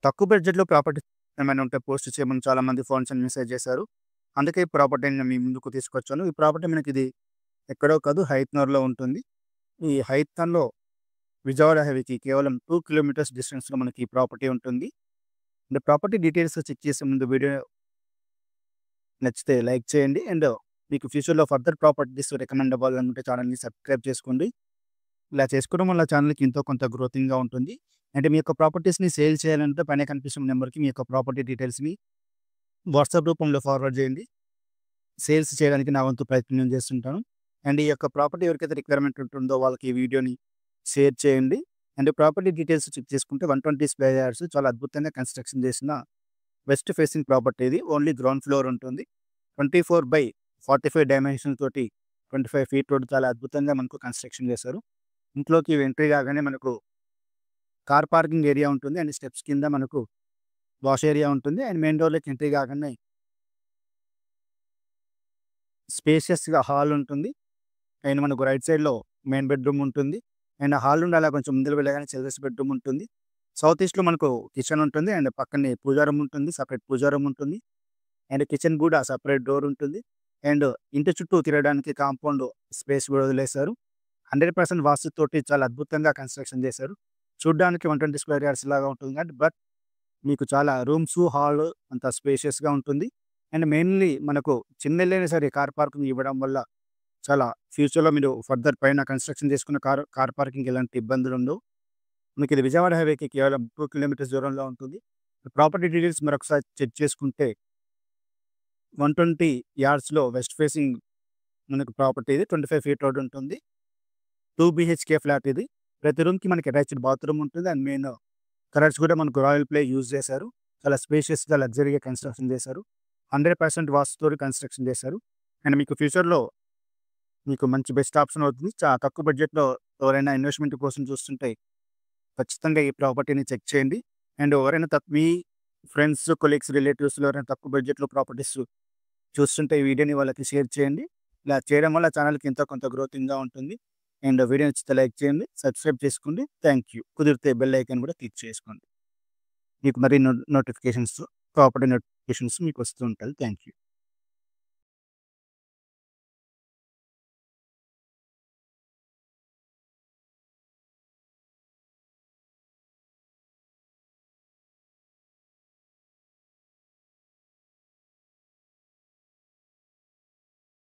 తక్కువ బడ్జెట్‌లో ప్రాపర్టీ ఏమైనా ఉంటే పోస్ట్ చేయమని చాలామంది ఫోన్స్ అండ్ మెసేజ్ చేశారు. అందుకే ఈ ప్రాపర్టీని నేను మీ ముందుకు తీసుకొచ్చాను. ఈ ప్రాపర్టీ మనకిది ఎక్కడో కాదు హయత్‌నగర్‌లో ఉంటుంది. ఈ హయత్‌నగర్‌లో విజయవాడ హైవేకి కేవలం 2 కిలోమీటర్స్ డిస్టెన్స్‌లో మనకి ఈ ప్రాపర్టీ ఉంటుంది. అండ్ ప్రాపర్టీ డీటెయిల్స్ చెక్ చేసే ముందు వీడియో నచ్చితే లైక్ చేయండి. అండ్ మీకు ఫ్యూచర్‌లో ఫర్దర్ ప్రాపర్టీస్ రికమెండ్ అవ్వాలనుకుంటే ఛానెల్‌ని సబ్స్క్రైబ్ చేసుకోండి. ఇలా చేసుకోవడం వల్ల ఛానెల్‌కి ఎంతో కొంత గ్రోతింగ్‌గా ఉంటుంది. అంటే మీ యొక్క ప్రాపర్టీస్‌ని సేల్ చేయాలంటే పైన కనిపిస్తున్న నంబర్‌కి మీ యొక్క ప్రాపర్టీ డీటెయిల్స్‌ని వాట్సాప్ రూపంలో ఫార్వర్డ్ చేయండి. సేల్స్ చేయడానికి నా వంతు ప్రయత్నం నేను చేస్తుంటాను. అండ్ ఈ యొక్క ప్రాపర్టీ ఎవరికైతే రిక్వైర్మెంట్ ఉంటుందో వాళ్ళకి ఈ వీడియోని షేర్ చేయండి. అండ్ ప్రాపర్టీ డీటెయిల్స్ చెక్ చేసుకుంటే 120 స్క్వేర్ యార్డ్స్ చాలా అద్భుతంగా కన్‌స్ట్రక్షన్ చేసిన వెస్ట్ ఫేసింగ్ ప్రాపర్టీ ఇది. ఓన్లీ గ్రౌండ్ ఫ్లోర్ ఉంటుంది. 24/45 డైమెన్షన్ తోటి 25 ఫీట్ రోడ్ చాలా అద్భుతంగా మనకు కన్‌స్ట్రక్షన్ చేశారు. ఇంట్లోకి ఎంట్రీ కాగానే మనకు కార్ పార్కింగ్ ఏరియా ఉంటుంది. అండ్ స్టెప్స్ కింద మనకు వాష్ ఏరియా ఉంటుంది. అండ్ మెయిన్ డోర్‌లోకి ఎంట్రీ కాగానే స్పేషియస్‌గా హాల్ ఉంటుంది. అండ్ మనకు రైట్ సైడ్‌లో మెయిన్ బెడ్‌రూమ్ ఉంటుంది. అండ్ హాల్ నుండి అలా కొంచెం ముందుకు వెళ్ళగానే చిల్డ్రన్స్ బెడ్‌రూమ్ ఉంటుంది. సౌత్ ఈస్ట్‌లో మనకు కిచెన్ ఉంటుంది. అండ్ పక్కనే పూజా రూమ్ ఉంటుంది. సెపరేట్ పూజా రూమ్ ఉంటుంది. అండ్ కిచెన్ కూడా సెపరేట్ డోర్ ఉంటుంది. అండ్ ఇంటి చుట్టూ తిరగడానికి కాంపౌండ్ స్పేస్ కూడా వదిలేశారు. 100% వాస్తుతోటి చాలా అద్భుతంగా కన్‌స్ట్రక్షన్ చేశారు. చూడ్డానికి 120 స్క్వేర్ యార్డ్స్ లాగా ఉంటుంది గానీ బట్ మీకు చాలా రూమ్స్, హాల్ అంతా స్పేషియస్‌గా ఉంటుంది. అండ్ మెయిన్‌లీ మనకు చిన్న ఇల్లైనా సరే కార్ పార్కింగ్ ఇవ్వడం వల్ల చాలా ఫ్యూచర్‌లో మీరు ఫర్దర్ పైన కన్‌స్ట్రక్షన్ చేసుకున్న కార్ పార్కింగ్‌కి ఎలాంటి ఇబ్బందులుండవు. మీకిది విజయవాడ హైవేకి కేవలం 2 కిలోమీటర్స్ దూరంలో ఉంటుంది. ప్రాపర్టీ డీటెయిల్స్ మరొకసారి చెక్ చేసుకుంటే 120 యార్డ్స్‌లో వెస్ట్ ఫేసింగ్ మనకు ప్రాపర్టీ ఇది. 25 ఫీట్ రోడ్ ఉంటుంది. 2 బీహెచ్‌కే ఫ్లాట్ ఇది. ప్రతి రూమ్‌కి మనకి అటాచ్డ్ బాత్రూమ్ ఉంటుంది. అండ్ మెయిన్ కలర్స్ కూడా మనకు రాయల్ ప్లే యూజ్ చేశారు. చాలా స్పేషియస్‌గా లగ్జరీగా కన్‌స్ట్రక్షన్ చేశారు. 100% వాస్తుతోటి కన్‌స్ట్రక్షన్ చేశారు. అండ్ మీకు ఫ్యూచర్‌లో మీకు మంచి బెస్ట్ ఆప్షన్ అవుతుంది. తక్కువ బడ్జెట్‌లో ఎవరైనా ఇన్వెస్ట్‌మెంట్ కోసం చూస్తుంటే ఖచ్చితంగా ఈ ప్రాపర్టీని చెక్ చేయండి. అండ్ ఎవరైనా మీ ఫ్రెండ్స్, కొలీగ్స్, రిలేటివ్స్‌లో ఎవరైనా తక్కువ బడ్జెట్‌లో ప్రాపర్టీస్ చూస్తుంటే ఈ వీడియోని వాళ్ళకి షేర్ చేయండి. ఇలా చేయడం వల్ల ఛానెల్‌కి ఎంతో కొంత గ్రోతింగ్‌గా ఉంటుంది. అండ్ వీడియో నచ్చితే లైక్ చేయండి. సబ్స్క్రైబ్ చేసుకోండి. Thank you. కుదిరితే బెల్ ఐకాన్ కూడా క్లిక్ చేసుకోండి. మీకు మరిన్ని నోటిఫికేషన్స్, ప్రాపర్టీ నోటిఫికేషన్స్ మీకు వస్తూ ఉంటాయి. Thank you.